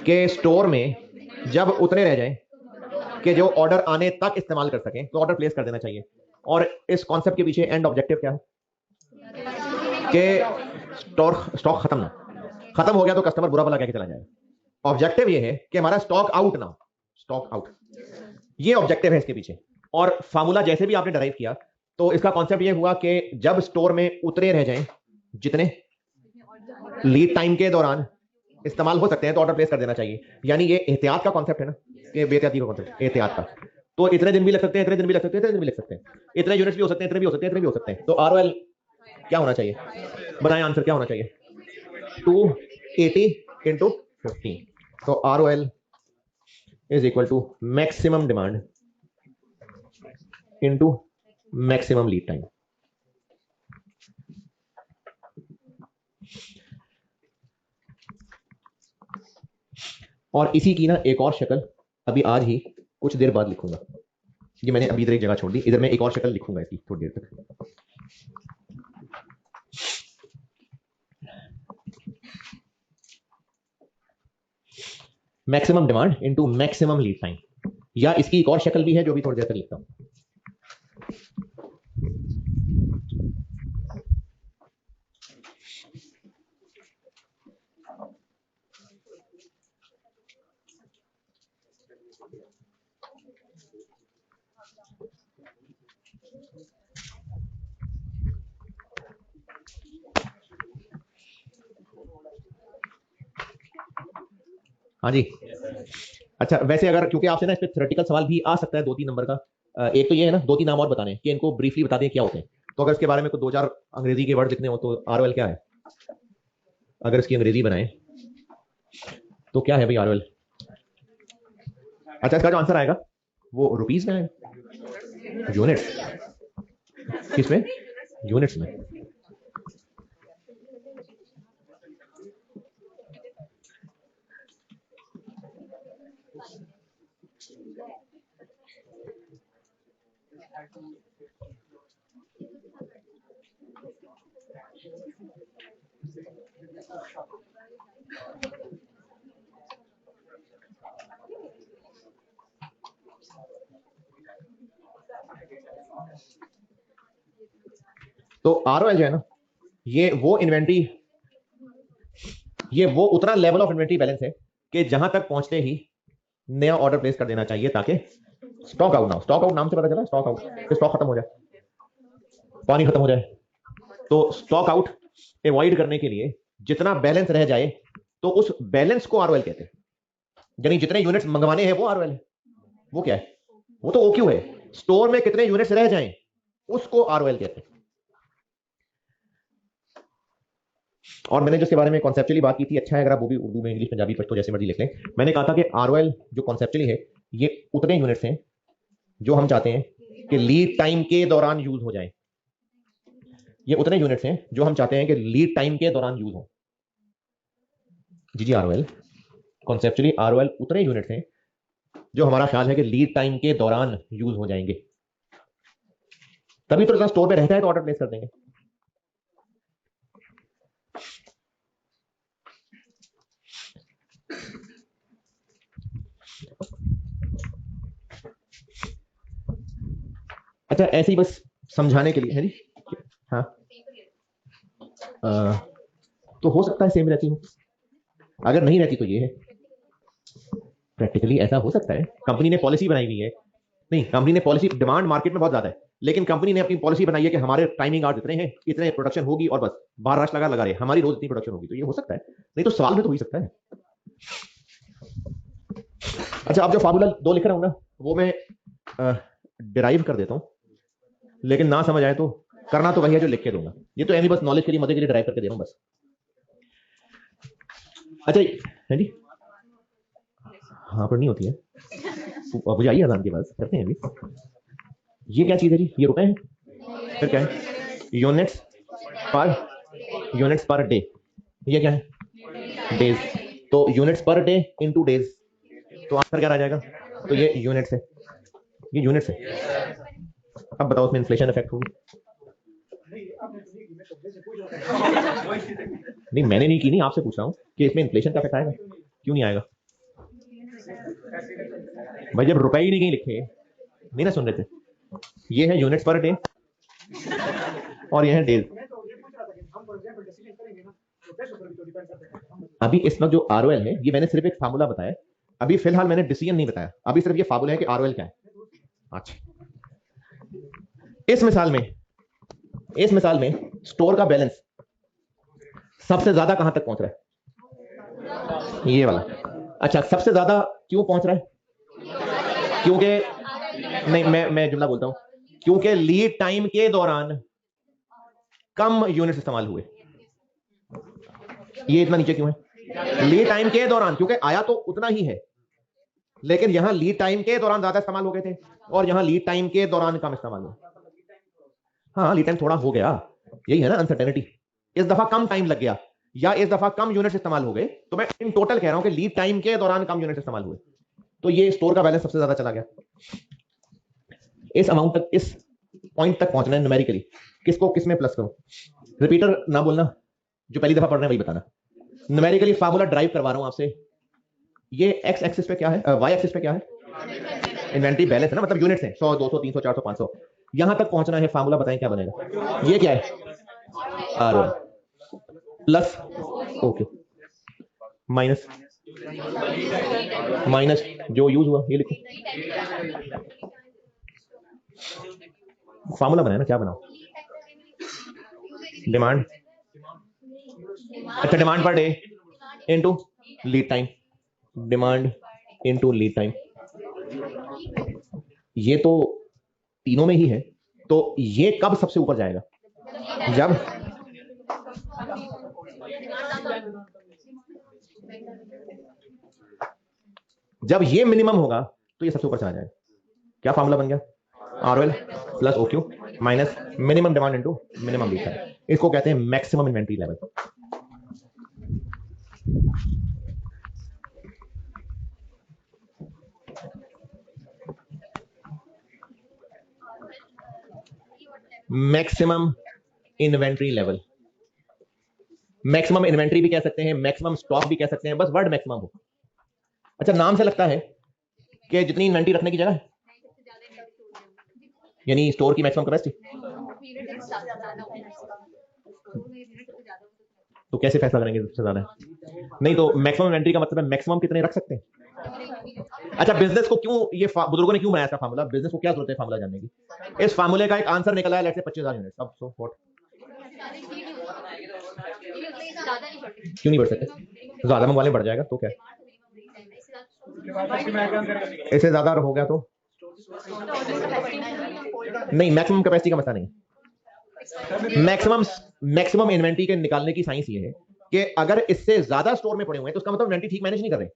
कि स्टोर में जब उतने रह जाएं कि जो ऑर्डर आने तक इस्तेमाल कर सकें तो ऑर्डर प्लेस कर देना चाहिए। और इस कॉन्सेप्ट के पीछे एंड ऑब्जेक्टिव क्या है कि स्टॉक खत्म हो गया तो कस्टमर बुरा भला कह के चला जाएगा। ऑब्जेक्टिव ये है कि हमारा स्टॉक आउट ना हो, स्टॉक आउट, ये ऑब्जेक्टिव है इसके पीछे। और फार्मूला जैसे भी आपने डराइव किया तो इसका कॉन्सेप्ट ये हुआ कि जब स्टोर में उतरे रह जाएं जितने लीड टाइम के दौरान इस्तेमाल हो सकते हैं तो ऑर्डर प्लेस कर देना चाहिए। यानी ये एहतियात का कॉन्सेप्ट है ना, ये बेहतियाती का कॉन्सेप्ट, एहतियात का। तो इतने दिन भी लग सकते हैं, इतने दिन भी लग सकते हैं, इतने दिन भी लग सकते हैं, इतने यूनिट्स भी हो सकते हैं, इतने भी हो सकते हैं, इतने भी हो सकते हैं। तो आरओएल क्या होना चाहिए, बताएं आंसर क्या होना चाहिए, 280 इंटू 15। तो ROL is equal to maximum demand into maximum lead time. और इसी की ना एक और शक्ल अभी आज ही कुछ देर बाद लिखूंगा, ये मैंने अभी इधर एक जगह छोड़ दी, इधर मैं एक और शक्ल लिखूंगा इसकी थोड़ी देर तक। Maximum demand into maximum lead time, या इसकी एक और शक्ल भी है जो भी थोड़ी देर तक लिखता हूं। हाँ जी, अच्छा वैसे अगर, क्योंकि आपसे ना इस पे थ्योरेटिकल सवाल भी आ सकता है 2-3 नंबर का, एक तो ये है ना 2-3 नाम और बताने कि इनको ब्रीफली बता दें क्या होते हैं। तो अगर इसके बारे में कुछ 2-4 अंग्रेजी के वर्ड लिखने हो तो आरओएल क्या है, अगर इसकी अंग्रेजी बनाए तो क्या है भाई आरओएल। अच्छा, इसका जो आंसर आएगा वो रुपीज में आएगा, यूनिट्स, किसमें, यूनिट्स में। तो आरओएल जो है ना, ये वो इन्वेंट्री, ये वो उतना लेवल ऑफ इन्वेंट्री बैलेंस है कि जहां तक पहुंचते ही नया ऑर्डर प्लेस कर देना चाहिए ताकि स्टॉक आउट ना हो। स्टॉक आउट नाम से पता चला, स्टॉक आउट कि स्टॉक खत्म हो जाए, पानी खत्म हो जाए। तो स्टॉक आउट अवॉइड करने के लिए जितना बैलेंस रह जाए तो उस बैलेंस को आरओएल कहते हैं। यानी जितने यूनिट्स मंगवाने हैं वो आरओएल है। वो क्या है, वो तो ओक्यू है। स्टोर में कितने यूनिट्स रह जाएं उसको आरओएल कहते हैं। और मैंने जिसके बारे में कॉन्सेप्चुअली बात की थी, अच्छा है अगर आप वो भी उर्दू में, इंग्लिश, पंजाबी, पश्तो जैसे मर्जी लिख लें। मैंने कहा था कि आरओएल जो कॉन्सेप्चुअली है ये उतने यूनिट्स हैं जो हम चाहते हैं कि लीड टाइम के दौरान यूज हो जाए। ये उतने यूनिट्स हैं जो हम चाहते हैं कि लीड टाइम के दौरान यूज हो। जी आरओएल, कॉन्सेप्चुअली आरओएल उतने यूनिट्स हैं जो हमारा ख्याल है कि लीड टाइम के दौरान यूज हो जाएंगे, तभी तो स्टोर पे रहता है तो ऑर्डर प्लेस कर देंगे। अच्छा, ऐसे ही बस समझाने के लिए है जी। हाँ, तो हो सकता है सेम रहती हो, अगर नहीं रहती तो ये है। प्रैक्टिकली ऐसा हो सकता है, कंपनी ने पॉलिसी बनाई हुई है, नहीं कंपनी ने पॉलिसी, डिमांड मार्केट में बहुत ज्यादा है, लेकिन कंपनी ने अपनी पॉलिसी बनाई है कि हमारे टाइमिंग आवर्स इतने हैं, इतने प्रोडक्शन होगी और बस 12 रश लगा रहे, हमारी रोज इतनी प्रोडक्शन होगी। तो ये हो सकता है, नहीं तो साल में तो हो ही सकता है। अच्छा, आप जो फार्मूला 2 लिख रहा हूं ना, वो मैं डिराइव कर देता हूं, लेकिन ना समझ आए तो करना तो वही है जो लिख के दूंगा। ये तो बस नॉलेज के लिए, मजे के लिए डिराइव करके दे रहा हूं बस। अच्छा है जी, हाँ पढ़नी होती है, मुझे आई अजान के बाद करते हैं अभी। ये क्या चीज है जी, ये रुपए हैं, फिर क्या है, यूनिट्स पर डे, ये क्या है, डेज। तो units per day into days, तो आंसर क्या आ जाएगा, तो ये यूनिट्स है, ये यूनिट्स है। अब बताओ उसमें इन्फ्लेशन इफेक्ट होगी? नहीं मैंने नहीं की, नहीं आपसे पूछ रहा हूं कि इसमें इन्फ्लेशन का इफेक्ट आएगा, क्यों नहीं आएगा भाई, जब रुपए ही नहीं कहीं लिखे, नहीं ना सुन रहे थे। ये है यूनिट्स पर डे और ये है डेज। अभी इस वक्त जो आरओएल है, ये मैंने सिर्फ एक फार्मूला बताया, अभी फिलहाल मैंने डिसीजन नहीं बताया, अभी सिर्फ ये फार्मूला है कि आरओएल क्या है। अच्छा, इस मिसाल में स्टोर का बैलेंस सबसे ज्यादा कहां तक पहुंच रहा है, ये वाला। अच्छा, सबसे ज्यादा क्यों पहुंच रहा है, क्योंकि नहीं, मैं जुमला बोलता हूं, क्योंकि लीड टाइम के दौरान कम यूनिट्स इस्तेमाल हुए। ये इतना नीचे क्यों है, लीड टाइम के दौरान, क्योंकि आया तो उतना ही है, लेकिन यहां लीड टाइम के दौरान ज्यादा इस्तेमाल हो गए थे और यहां लीड टाइम के दौरान कम इस्तेमाल हुआ। हाँ, लीड टाइम थोड़ा हो गया, यही है ना अनसर्टेनिटी। इस दफा कम टाइम लग गया या इस दफा कम यूनिट्स इस्तेमाल हो गए, तो मैं इन टोटल कह रहा हूं कि लीड टाइम के दौरान कम यूनिट्स इस्तेमाल हुए, तो ये स्टोर का बैलेंस सबसे ज्यादा चला गया। इस अमाउंट तक, इस पॉइंट तक पहुंचना है न्यूमेरिकली, किसको किसमें प्लस करूं, रिपीटर ना बोलना, जो पहली दफा पढ़ रहे हैं वही बताना। न्यूमेरिकली फार्मूला ड्राइव करवा रहा हूं आपसे। ये एक्स एक्सिस पे क्या है, वाई एक्सिस पे क्या है, इन्वेंट्री बैलेंस है ना, मतलब यूनिट्स है 100 200 300 400 500, यहां तक पहुंचना है। फार्मूला बताएं क्या बनेगा, ये क्या है, R plus okay minus minus जो यूज हुआ, ये लिखो फार्मूला बनाया ना, क्या बनाओ, डिमांड, अच्छा demand per day into lead time, demand into lead time, ये तो तीनों में ही है, तो ये कब सबसे ऊपर जाएगा, जब ये मिनिमम होगा तो ये सबसे ऊपर चला जाएगा। क्या फार्मूला बन गया, ROL plus OQ minus minimum demand into minimum lead time, इसको कहते हैं maximum inventory level. Maximum inventory level, maximum inventory भी कह सकते हैं, मैक्सिमम स्टॉक भी कह सकते हैं, बस वर्ड मैक्सिमम हो। अच्छा, नाम से लगता है कि जितनी इन्वेंट्री रखने की जगह, यानी स्टोर की मैक्सिमम कैपेसिटी, तो कैसे फैसला करेंगे सबसे ज्यादा है, नहीं तो मैक्सिमम इन्वेंट्री का मतलब है मैक्सिमम कितने रख सकते हैं। अच्छा, बिजनेस को क्यों, ये बुजुर्गों ने क्यों बनाया था फार्मूला, बिजनेस को क्या जरूरत है फार्मूला जानने की। इस फार्मूले का एक आंसर निकला है, लेट्स से 25,000 यूनिट। अब सो व्हाट, क्यों नहीं बढ़ सकते, ज्यादा मंगवाने बढ़ जाएगा तो क्या, इससे ज्यादा हो गया तो नहीं, मैक्सिमम कैपेसिटी का मसला नहीं। मैक्सिमम इन्वेंट्री के निकालने की साइंस ये है कि अगर इससे ज्यादा स्टोर में पड़े हुए हैं तो उसका मतलब इन्वेंट्री ठीक मैनेज नहीं कर रहे,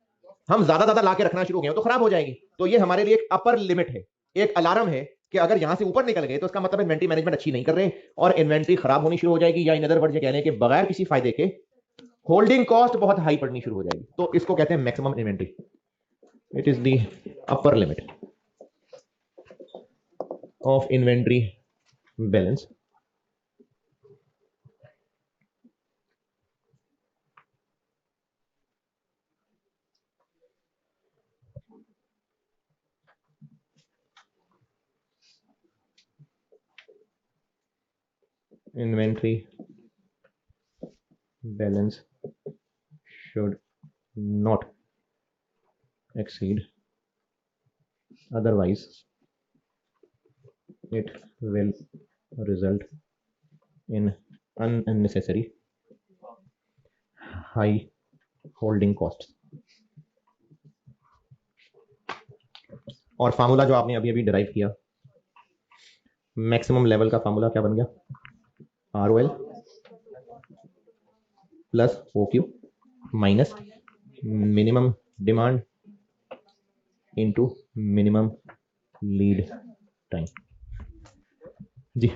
हम ज्यादा लाके रखना शुरू हो गए तो खराब हो जाएगी। तो ये हमारे लिए एक अपर लिमिट है, एक अलार्म है कि अगर यहां से ऊपर निकल गए तो इसका मतलब इन्वेंट्री मैनेजमेंट अच्छी नहीं कर रहे और इन्वेंट्री खराब होनी शुरू हो जाएगी, या इन अदर वर्ड्स ये कह रहे हैं कि बगैर किसी फायदे के होल्डिंग कॉस्ट बहुत हाई पड़नी शुरू हो जाएगी। तो इसको कहते हैं maximum inventory, it is the upper limit of inventory balance. Inventory balance should not exceed, otherwise it will result in unnecessary high holding costs. और फार्मूला जो आपने अभी अभी डिराइव किया, मैक्सिमम लेवल का फार्मूला क्या बन गया? ROL plus OQ minus minimum demand into minimum lead time. जी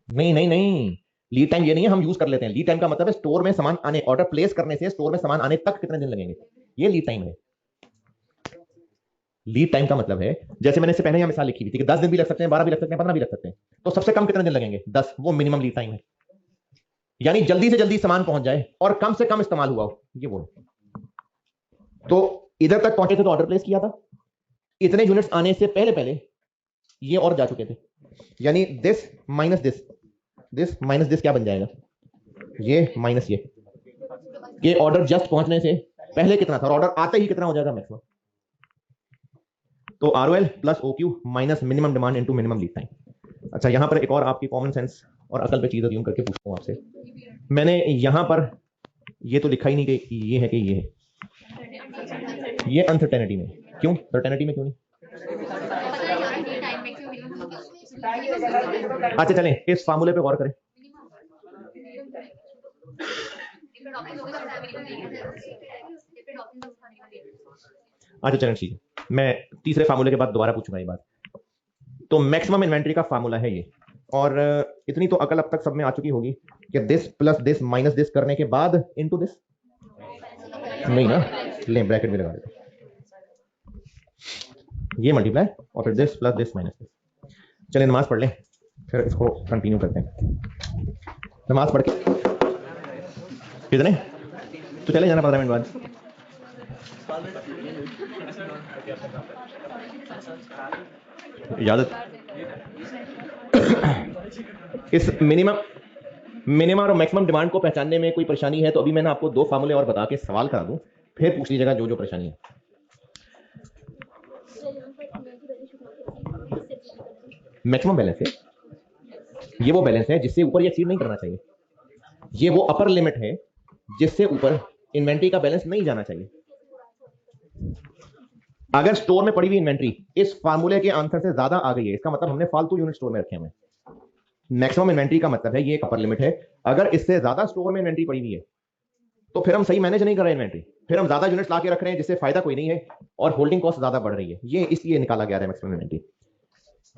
नहीं नहीं नहीं, लीड टाइम ये नहीं है, हम यूज कर लेते हैं। लीड टाइम का मतलब है स्टोर में सामान आने, ऑर्डर प्लेस करने से स्टोर में सामान आने तक कितने दिन लगेंगे, ये लीड टाइम है। लीड टाइम का मतलब है, जैसे मैंने इससे पहले यहां मिसाल लिखी हुई थी कि 10 दिन भी लग सकते हैं, 12 भी लग सकते हैं, 15 भी लग सकते हैं, तो सबसे कम कितने दिन लगेंगे? 10, वो मिनिमम लीड टाइम है। यानी जल्दी से जल्दी सामान पहुंच जाए और कम से कम इस्तेमाल हुआ हो, ये वो। तो इधर तक पहुंचे थे तो ऑर्डर प्लेस किया था, इतने यूनिट्स आने से पहले पहले ये और जा चुके थे, यानी दिस माइनस दिस क्या बन जाएगा? ये माइनस ये ऑर्डर जस्ट पहुंचने से पहले कितना था और ऑर्डर आते ही कितना हो जाएगा मैक्सिमम। तो ROL plus OQ minus minimum demand into minimum lead time. अच्छा, यहां पर एक और आपकी कॉमन सेंस और अकल पे चीज अज्यूम करके पूछता हूं आपसे। मैंने यहां पर ये तो लिखा ही नहीं कि ये है कि ये है, ये अनसर्टेनिटी में। क्यों सर्टेनिटी में क्यों नहीं? अच्छा चलें इस फार्मूले पे गौर करें। अच्छा चलें ठीक है, मैं तीसरे फार्मूले के बाद दोबारा पूछूंगा ये बात। तो मैक्सिमम इन्वेंट्री का फार्मूला है ये, और इतनी तो अकल अब तक सब में आ चुकी होगी कि this plus this minus this करने के बाद इनटू दिस नहीं ना, ले ब्रैकेट में लगा देते, ये मल्टीप्लाई और फिर this plus this minus this. चलिए नमाज पढ़ लें, फिर इसको कंटिन्यू करते हैं। नमाज पढ़ के कितने तो चले जाना 15 मिनट बाद। इजाजत। इस मिनिमम और मैक्सिमम डिमांड को पहचानने में कोई परेशानी है तो अभी मैंने आपको 2 फार्मूले और बता के सवाल करा दूं, फिर पूछ लीजिएगा जो जो परेशानी है। मैक्सिमम बैलेंस है, ये वो बैलेंस है जिससे ऊपर ये एक्सीड नहीं करना चाहिए, ये वो अपर लिमिट है जिससे ऊपर इन्वेंट्री का बैलेंस नहीं जाना चाहिए। अगर स्टोर में पड़ी हुई इन्वेंट्री इस फार्मूले के आंसर से ज्यादा आ गई है, इसका मतलब हमने फालतू यूनिट स्टोर में रखे हुए। मैक्सिमम इन्वेंट्री का मतलब है ये एक अपर लिमिट है, अगर इससे ज्यादा स्टोर में इन्वेंट्री पड़ी हुई है तो फिर हम सही मैनेज नहीं कर रहे इन्वेंट्री, फिर हम ज्यादा यूनिट्स लाके रख रहे हैं जिससे फायदा कोई नहीं है और होल्डिंग कॉस्ट ज्यादा बढ़ रही है, ये इसलिए निकाला गया है मैक्सिमम इन्वेंट्री।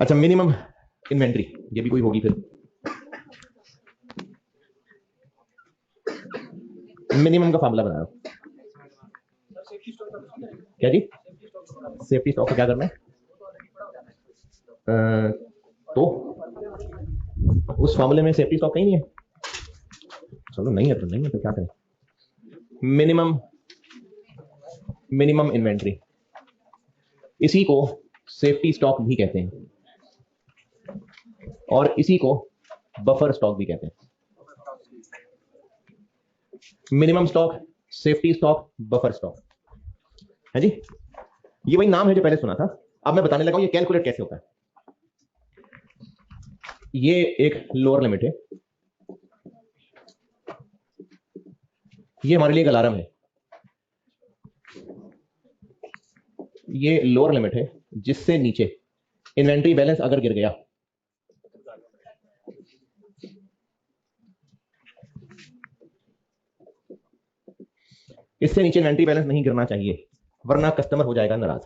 अच्छा मिनिमम इन्वेंट्री ये भी कोई होगी फिर, मिनिमम का फार्मूला बनाया क्या जी? सेफ्टी स्टॉक का क्या करना है? तो उस फार्मूले में सेफ्टी स्टॉक कहीं नहीं है। चलो नहीं है तो क्या करें? मिनिमम इन्वेंट्री, इसी को सेफ्टी स्टॉक भी कहते हैं और इसी को बफर स्टॉक भी कहते हैं। Minimum stock, safety stock, buffer stock है जी, ये वही नाम है जो पहले सुना था। अब मैं बताने लगा हूं ये कैलकुलेट कैसे होता है। ये एक लोअर लिमिट है, ये हमारे लिए एक अलार्म है, ये लोअर लिमिट है जिससे नीचे इन्वेंट्री बैलेंस अगर गिर गया इससे नीचे इन्वेंट्री बैलेंस नहीं गिरना चाहिए वरना कस्टमर हो जाएगा नाराज।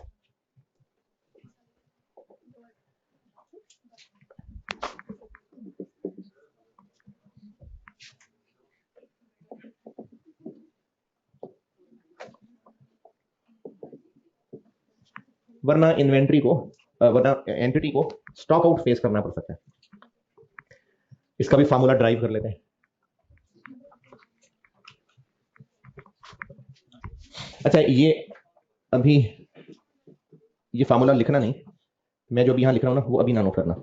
वरना इन्वेंट्री को वरना एंटिटी को स्टॉक आउट फेस करना पड़ सकता है। इसका भी फार्मूला ड्राइव कर लेते हैं। अच्छा ये अभी ये फार्मूला लिखना नहीं, मैं जो भी यहां लिख रहा हूं ना वो अभी ना नोट करना।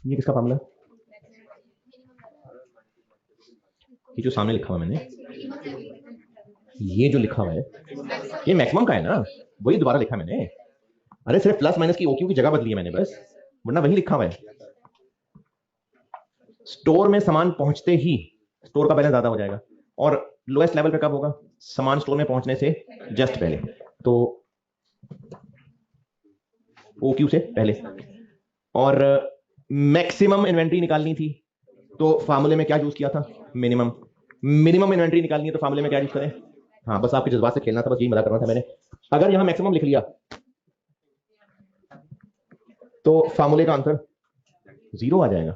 ये किसका फार्मूला? ये जो सामने लिखा हुआ मैंने, ये जो लिखा हुआ है ये मैक्सिमम का है ना, वही दोबारा लिखा मैंने। अरे सिर्फ प्लस माइनस की ओक्यू की जगह बदली है मैंने बस, वरना वही लिखा हुआ है। स्टोर में सामान पहुंचते ही स्टोर का बैलेंस ज्यादा हो जाएगा, और लोएस्ट लेवल पे कब होगा? सामान स्टोर में पहुंचने से जस्ट पहले, तो ओक्यू से पहले। और मैक्सिमम इन्वेंट्री निकालनी थी तो फार्मूले में क्या यूज किया था? मिनिमम। मिनिमम इन्वेंट्री निकालनी है तो फार्मूले में क्या यूज करें? हाँ बस आपके जज्बात से खेलना था, बस यही मजा करना था मैंने। अगर यहां मैक्सिमम लिख लिया तो फार्मूले का आंसर 0 आ जाएगा।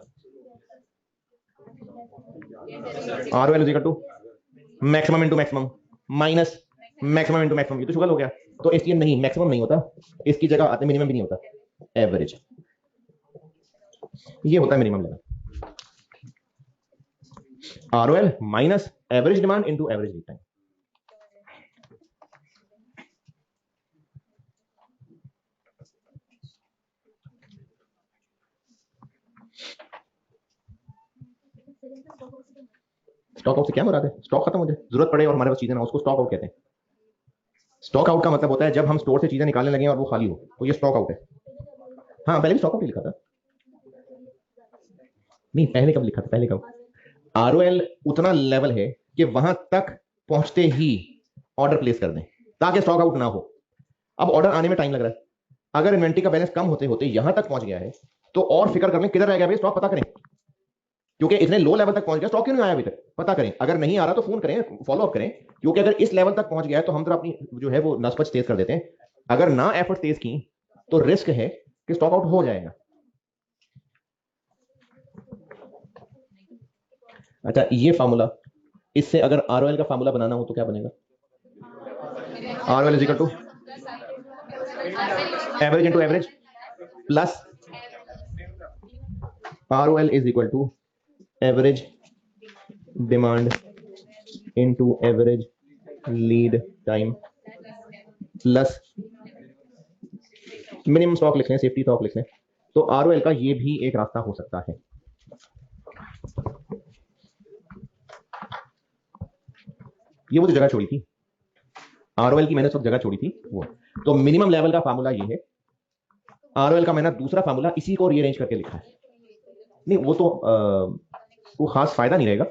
R L equal to maximum into maximum minus maximum into maximum. ये तो शुगल हो गया, तो इसलिए नहीं, मैक्सिमम नहीं होता, इसकी जगह आते मिनिमम भी नहीं होता, एवरेज। ये होता है minimum level. ROL minus average demand into average lead time. Stock out से क्या मुराद है? स्टॉक खत्म हो जाए, जरूरत पड़े और हमारे पास चीजें ना, उसको स्टॉक आउट कहते हैं। स्टॉक आउट का मतलब होता है जब हम स्टोर से चीजें निकालने लगे और वो खाली हो, तो ये स्टॉक आउट है। हाँ पहले भी स्टॉक आउट ही लिखा था। नहीं पहले कब लिखा था? पहले कब? आरओएल उतना लेवल है कि वहां तक पहुंचते ही ऑर्डर प्लेस कर दें ताकि स्टॉक आउट ना हो। अब ऑर्डर आने में टाइम लग रहा है, अगर इन्वेंट्री का बैलेंस कम होते होते यहां तक पहुंच गया है तो और फिक्र कर लें किधर रह गया भाई स्टॉक, पता करें, क्योंकि इतने लो लेवल तक पहुंच गया, स्टॉक क्यों नहीं आया अभी तक, पता करें। अगर नहीं आ रहा तो फोन करें, फॉलो अप करें, क्योंकि अगर इस लेवल तक पहुंच गया है तो हम तो अपनी जो है वो नस्बत तेज कर देते हैं। अगर ना एफर्ट तेज की तो रिस्क है कि स्टॉक आउट हो जाएगा। अच्छा ये फार्मूला, इससे अगर आरओएल का फार्मूला बनाना हो तो क्या बनेगा? ROL is equal to average into average plus ROL is equal to average demand into average lead time plus minimum stock लिख लें, सेफ्टी स्टॉक लिख लें। तो आरओएल का ये भी एक रास्ता हो सकता है। ये वो जो जगह छोड़ी थी आरओएल की, मैंने सब जगह छोड़ी थी वो, तो मिनिमम लेवल का फार्मूला ये है। आरओएल का मैंने दूसरा फार्मूला इसी को रीअरेंज करके लिखा है। नहीं वो तो वो खास फायदा नहीं रहेगा,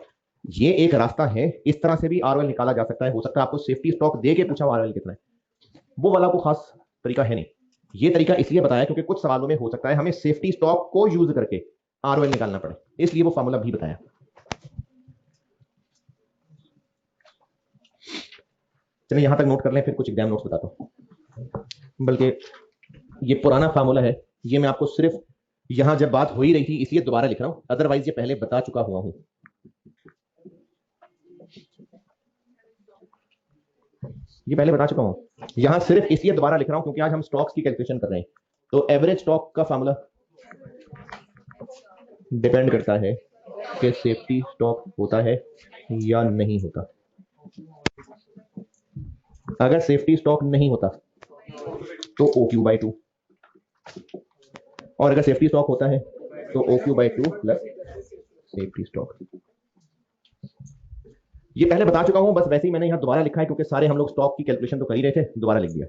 ये एक रास्ता है, इस तरह से भी आरओएल निकाला जा सकता है। हो सकता है आपको सेफ्टी स्टॉक दे के पूछा आरओएल कितना है, वो वाला को खास तरीका है नहीं। ये तरीका इसलिए बताया क्योंकि कुछ सवालों में हो सकता है हमें सेफ्टी स्टॉक को यूज करके आरओएल निकालना पड़े, इसलिए वो फार्मूला भी बताया। चलिए यहां तक नोट कर लें, फिर कुछ एग्जाम नोट्स बताता हूं। बल्कि ये पुराना फार्मूला है, ये मैं आपको सिर्फ यहां जब बात हो ही रही थी इसलिए दोबारा लिख रहा हूं, अदरवाइज ये पहले बता चुका हुआ हूं। ये पहले बता चुका हूं, यहां सिर्फ इसलिए दोबारा लिख रहा हूं क्योंकि आज हम स्टॉक्स की कैलकुलेशन कर रहे हैं। तो एवरेज स्टॉक का फार्मूला डिपेंड करता है कि सेफ्टी स्टॉक होता है या नहीं होता। अगर सेफ्टी स्टॉक नहीं होता तो OQ/2, और अगर सेफ्टी स्टॉक होता है तो OQ/2 प्लस सेफ्टी स्टॉक। ये पहले बता चुका हूं, बस वैसे ही मैंने यहां दोबारा लिखा है क्योंकि सारे हम लोग स्टॉक की कैलकुलेशन तो कर ही रहे थे, दोबारा लिख दिया।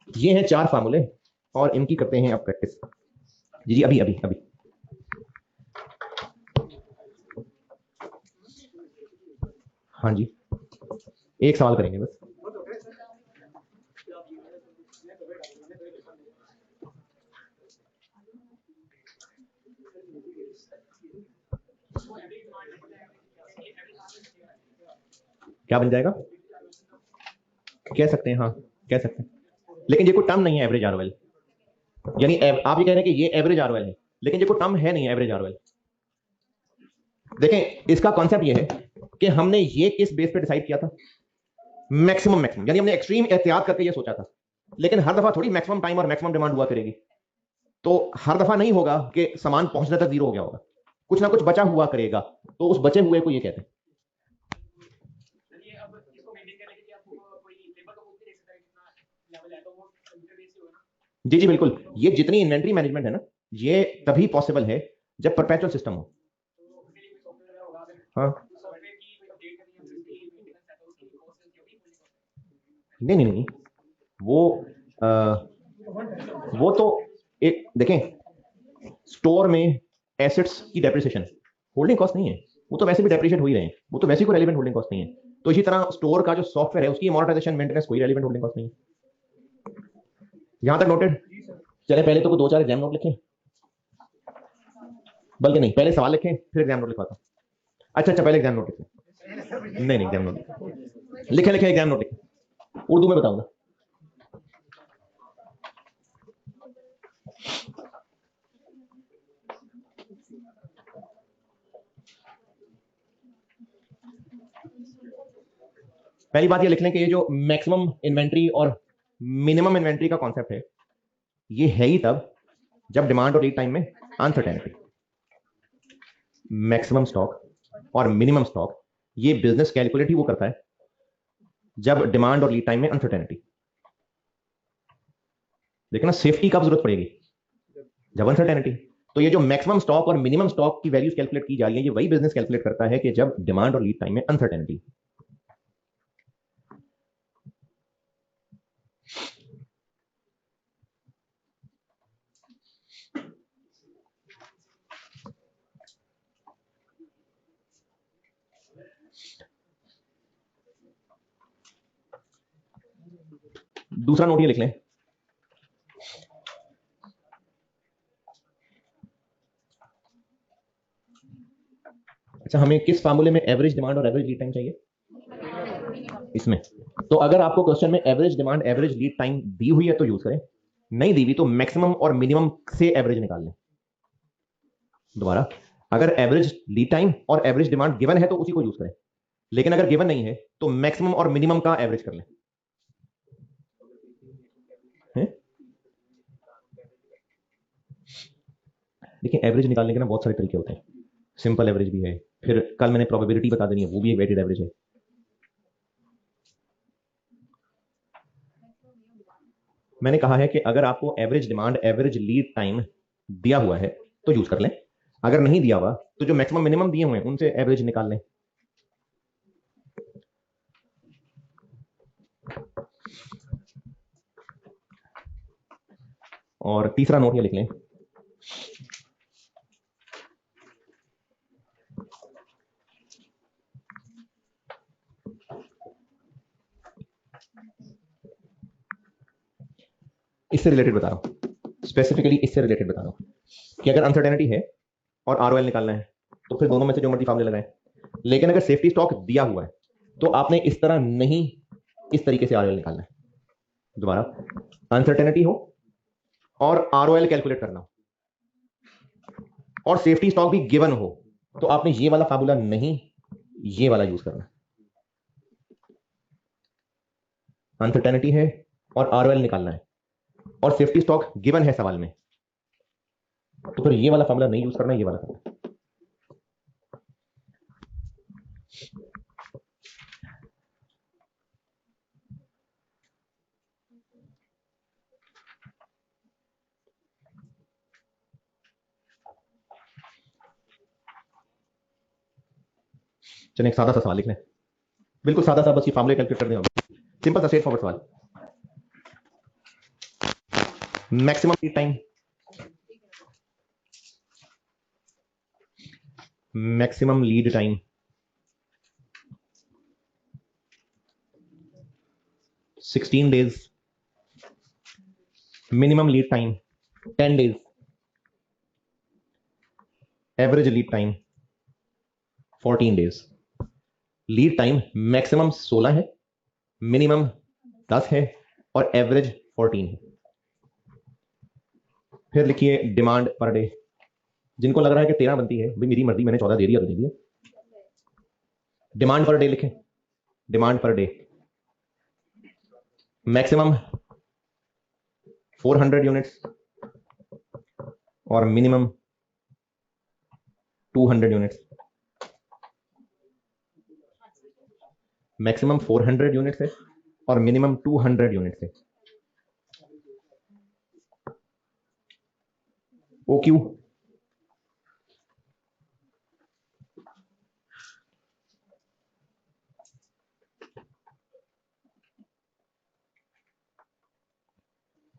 ये हैं 4 फार्मूले और इनकी करते हैं अब प्रैक्टिस। जी अभी अभी अभी हाँ जी एक सवाल करेंगे बस। क्या बन जाएगा? कह सकते हैं, हाँ कह सकते हैं, लेकिन ये कोई टर्म नहीं है एवरेज आरओएल। यानी आप ये कह रहे हैं कि ये एवरेज आरओएल है, लेकिन ये कोई टर्म है नहीं एवरेज आरओएल। देखें इसका कॉन्सेप्ट ये है कि हमने ये किस बेस पे डिसाइड किया था? मैक्सिमम मैक्सिमम, यानी हमने एक्सट्रीम एहतियात करके ये सोचा था, लेकिन हर दफा थोड़ी मैक्सिमम टाइम और मैक्सिमम डिमांड हुआ करेगी। तो हर दफा नहीं होगा कि सामान पहुंचने तक 0 हो गया होगा, कुछ ना कुछ बचा हुआ करेगा, तो उस बचे हुए को ये कहते हैं। जी जी बिल्कुल, ये जितनी इन्वेंट्री मैनेजमेंट है ना, ये तभी पॉसिबल है जब परपेचुअल सिस्टम हो। हाँ नहीं नहीं नहीं, वो तो एक देखें, स्टोर में एसेट्स की डेप्रिसिएशन होल्डिंग कॉस्ट नहीं है, वो तो वैसे भी डेप्रिशिएट हो ही रहे हैं, वो तो वैसे ही कोई रेलिवेंट होल्डिंग कॉस्ट नहीं है। तो इसी तरह स्टोर का जो सॉफ्टवेयर है उसकी अमोर्टाइजेशन मेंटेनेंस कोई रेलिवेंट होल्डिंग कॉस्ट नहीं है। यहां तक नोटेड? चले पहले तो 2-4 एग्जाम नोट लिखें, बल्कि नहीं, पहले सवाल लिखें फिर एग्जाम नोट लिखवाता हूं। अच्छा पहले एग्जाम नोट लिखें। नहीं एग्जाम नोट लिखे एग्जाम नोट लिखे, उर्दू में बताऊंगा। पहली बात ये लिख लें कि ये जो मैक्सिमम इन्वेंट्री और मिनिमम इन्वेंट्री का कॉन्सेप्ट है, ये है ही तब जब डिमांड और लीड टाइम में अनसर्टेनिटी। मैक्सिमम स्टॉक और मिनिमम स्टॉक, ये बिजनेस कैलकुलेट ही वो करता है जब डिमांड और लीड टाइम में अनसर्टेनिटी। देखना सेफ्टी कब जरूरत पड़ेगी? जब अनसर्टेनिटी। तो ये जो मैक्सिमम स्टॉक और मिनिमम स्टॉक की वैल्यूज कैलकुलेट की जा रही है, ये वही बिजनेस कैलकुलेट करता है कि जब डिमांड और लीड टाइम में अनसर्टेनिटी। दूसरा नोट ये लिख लें, अच्छा हमें किस फार्मूले में एवरेज डिमांड और एवरेज लीड टाइम चाहिए? इसमें। तो अगर आपको क्वेश्चन में average demand average lead time दी हुई है तो यूज करें, नहीं दी हुई तो मैक्सिमम और मिनिमम से एवरेज निकाल लें। दोबारा, अगर एवरेज लीड टाइम और एवरेज डिमांड गिवन है तो उसी को यूज करें, लेकिन अगर गिवन नहीं है तो मैक्सिमम और मिनिमम का एवरेज कर लें। देखिए एवरेज निकालने के ना बहुत सारे तरीके होते हैं, सिंपल एवरेज भी है, फिर कल मैंने प्रोबेबिलिटी बता देनी है, वो भी एक वेटेड एवरेज है। मैंने कहा है कि अगर आपको average demand average lead time दिया हुआ है तो यूज कर लें, अगर नहीं दिया हुआ तो जो मैक्सिमम मिनिमम दिए हुए हैं उनसे एवरेज निकाल लें। और तीसरा नोट ये लिख लें, इससे रिलेटेड बता रहा हूं, स्पेसिफिकली इससे रिलेटेड बता रहा हूं कि अगर अनसर्टेनिटी है और आरओएल निकालना है तो फिर दोनों में से जो मर्जी फार्मूले लगाएं, लेकिन अगर सेफ्टी स्टॉक दिया हुआ है तो आपने इस तरह नहीं, इस तरीके से आरओएल निकालना है। दोबारा, अनसर्टेनिटी हो और आरओएल कैलकुलेट करना हो और सेफ्टी स्टॉक भी गिवन हो तो आपने ये वाला फार्मूला नहीं, ये वाला यूज करना। अनसर्टेनिटी है और आरओएल निकालना है और सेफ्टी स्टॉक गिवन है सवाल में, तो फिर ये वाला फार्मूला नहीं यूज करना, ये वाला करना। चलिए एक सादा सा सवाल लिख लें, बिल्कुल सादा सा, बस ये फार्मूले कैलकुलेट करने होंगे, सिंपल सा स्ट्रेट फॉरवर्ड सवाल। Maximum lead time, maximum lead time 16 days, minimum lead time 10 days, average lead time 14 days। Lead time maximum 16 है, मिनिमम 10 है और एवरेज 14 है। फिर लिखिए डिमांड पर डे, जिनको लग रहा है कि 13 बनती है, भाई मेरी मर्जी, मैंने 14 दे दिया तो दे दिया। डिमांड पर डे लिखें, demand per day maximum 400 units और मिनिमम 200 यूनिट्स। मैक्सिमम 400 यूनिट्स है और मिनिमम 200 यूनिट्स है। ओ क्यू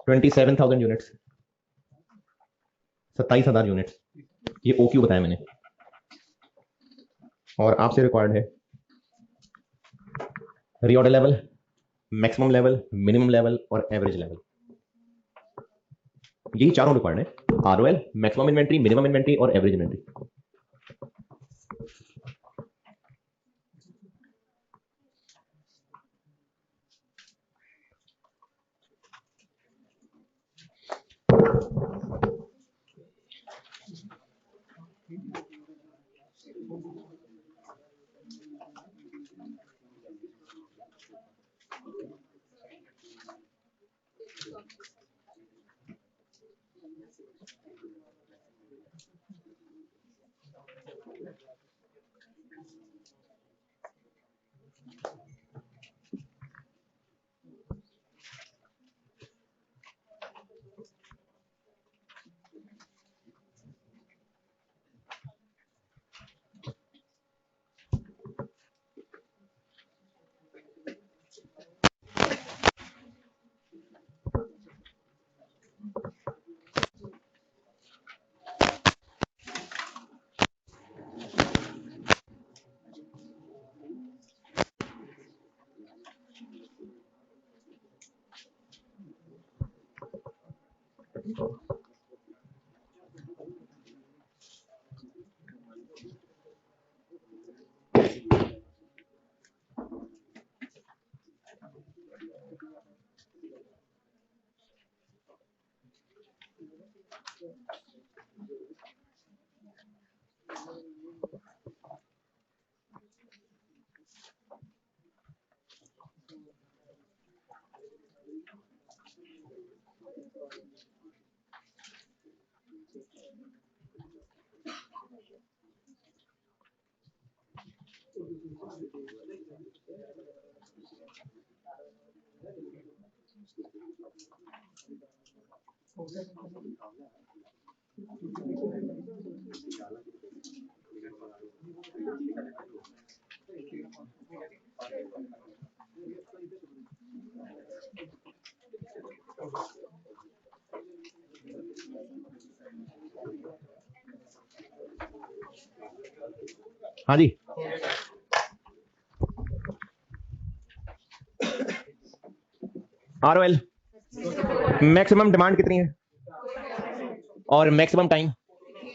27,000 यूनिट्स, 27,000 यूनिट्स, ये OQ बताया मैंने। और आपसे रिक्वायर्ड है reorder level, maximum level, minimum level और एवरेज लेवल, यही चारों रिक्वायर्ड है। ROL, maximum inventory, minimum inventory और एवरेज इन्वेंट्री। हाँ जी, ROL, मैक्सिमम डिमांड कितनी है और मैक्सिमम टाइम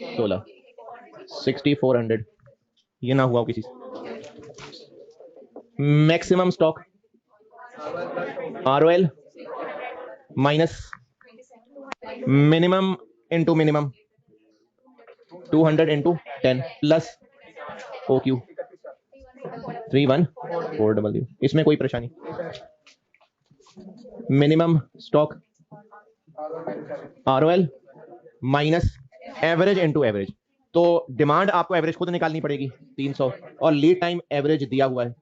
16, 6400, ये ना हुआ हो किसी से। Maximum stock ROL minus minimum into minimum 200 into 10 plus OQ 31400। इसमें कोई परेशानी? Minimum stock ROL minus average into average, तो डिमांड आपको एवरेज खुद निकालनी पड़ेगी 300 और लीड टाइम एवरेज दिया हुआ है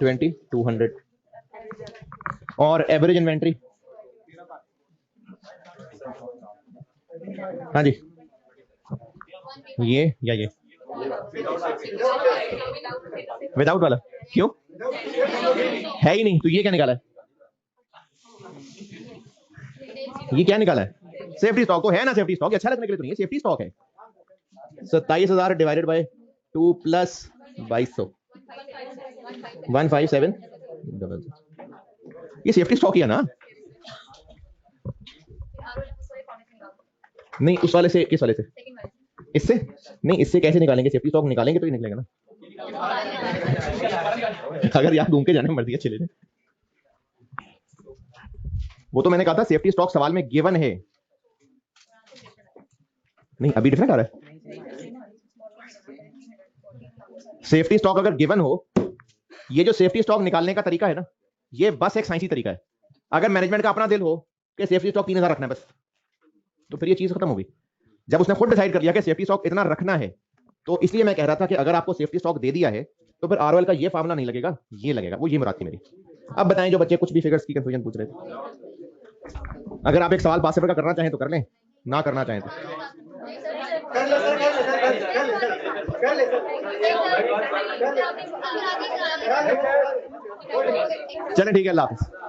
2200 और एवरेज इन्वेंट्री। हाँ जी, ये या ये विदाउट वाला क्यों है ही नहीं, तो ये क्या निकाला है? ये क्या निकाला है? सेफ्टी स्टॉक तो है ना, सेफ्टी स्टॉक अच्छा लगने के लिए तो नहीं है, सेफ्टी स्टॉक है। 27,000 डिवाइडेड बाय 2 प्लस 2200 157, ये सेफ्टी स्टॉक ही है ना? नहीं उस वाले से, किस वाले से? इससे नहीं, इससे कैसे निकालेंगे? सेफ्टी स्टॉक निकालेंगे तो ही निकलेगा ना। अगर यहाँ घूम के जाने मर्जी है चले जाए। वो तो मैंने कहा था सेफ्टी स्टॉक सवाल में गिवन है। नहीं अभी डिफरेंट आ रहा है। सेफ्टी स्टॉक अगर गिवन हो, ये जो सेफ्टी स्टॉक निकालने का तरीका है ना, ये बस एक साइंसी तरीका है। अगर मैनेजमेंट का अपना दिल हो कि सेफ्टी स्टॉक 3000 रखना है बस, तो फिर ये चीज खत्म होगी। जब उसने खुद डिसाइड कर लिया कि सेफ्टी स्टॉक इतना रखना है, तो इसलिए मैं कह रहा था कि अगर आपको सेफ्टी स्टॉक दे दिया है तो फिर ROL का ये फार्मूला नहीं लगेगा, ये लगेगा। वो ये मुराद थी मेरी। अब बताएं जो बच्चे कुछ भी फिगर्स की कंफ्यूजन पूछ रहे थे, अगर आप एक सवाल 5 पेपर का करना चाहें तो कर लें, ना करना चाहें तो चलें। ठीक है, अल्लाह हाफिज़।